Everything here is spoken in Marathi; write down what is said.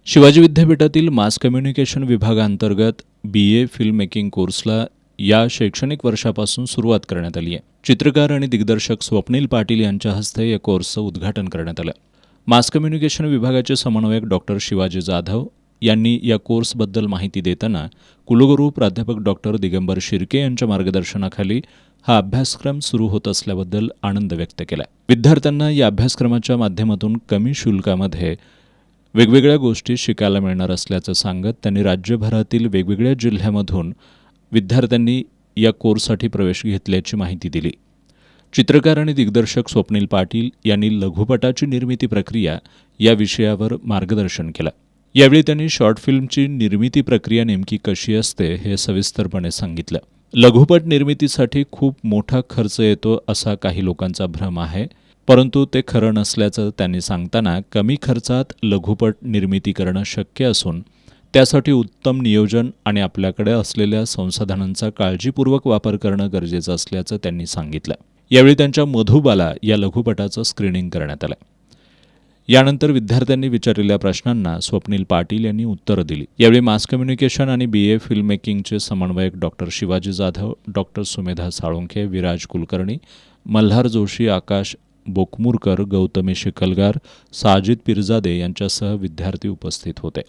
शिवाजी विद्यापीठातील मास कम्युनिकेशन विभागांतर्गत BA फिल्म मेकिंग कोर्सला या शैक्षणिक वर्षापासून सुरुवात करण्यात आली आहे. चित्रकार आणि दिग्दर्शक स्वप्नील पाटील यांच्या हस्ते या कोर्सचं उद्घाटन करण्यात आलं. मास कम्युनिकेशन विभागाचे समन्वयक डॉक्टर शिवाजी जाधव यांनी या कोर्सबद्दल माहिती देताना कुलगुरू प्राध्यापक डॉक्टर दिगंबर शिर्के यांच्या मार्गदर्शनाखाली हा अभ्यासक्रम सुरू होत असल्याबद्दल आनंद व्यक्त केला. विद्यार्थ्यांना या अभ्यासक्रमाच्या माध्यमातून कमी शुल्कामध्ये वेगवेगळ्या गोष्टी शिकायला मिळणार असल्याचं सांगत त्यांनी राज्यभरातील वेगवेगळ्या जिल्ह्यामधून विद्यार्थ्यांनी या कोर्ससाठी प्रवेश घेतल्याची माहिती दिली. चित्रकार आणि दिग्दर्शक स्वप्नील पाटील यांनी लघुपटाची निर्मिती प्रक्रिया या विषयावर मार्गदर्शन केलं. यावेळी त्यांनी शॉर्ट फिल्मची निर्मिती प्रक्रिया नेमकी कशी असते हे सविस्तरपणे सांगितलं. लघुपट निर्मितीसाठी खूप मोठा खर्च येतो असा काही लोकांचा भ्रम आहे, परंतु ते खरं नसल्याचं त्यांनी सांगताना कमी खर्चात लघुपट निर्मिती करणं शक्य असून त्यासाठी उत्तम नियोजन आणि आपल्याकडे असलेल्या संसाधनांचा काळजीपूर्वक वापर करणं गरजेचं असल्याचं त्यांनी सांगितलं. यावेळी त्यांच्या मधुबाला या लघुपटाचं स्क्रीनिंग करण्यात आलं. यानंतर विद्यार्थ्यांनी विचारलेल्या प्रश्नांना स्वप्नील पाटील यांनी उत्तरं दिली. यावेळी मास कम्युनिकेशन आणि BA फिल्म मेकिंगचे समन्वयक डॉक्टर शिवाजी जाधव, डॉक्टर सुमेधा साळुंखे, विराज कुलकर्णी, मल्हार जोशी, आकाश बोकमुरकर, गौतमी शिकलगार, साजिद पिरजादे यांच्यासह विद्यार्थी उपस्थित होते.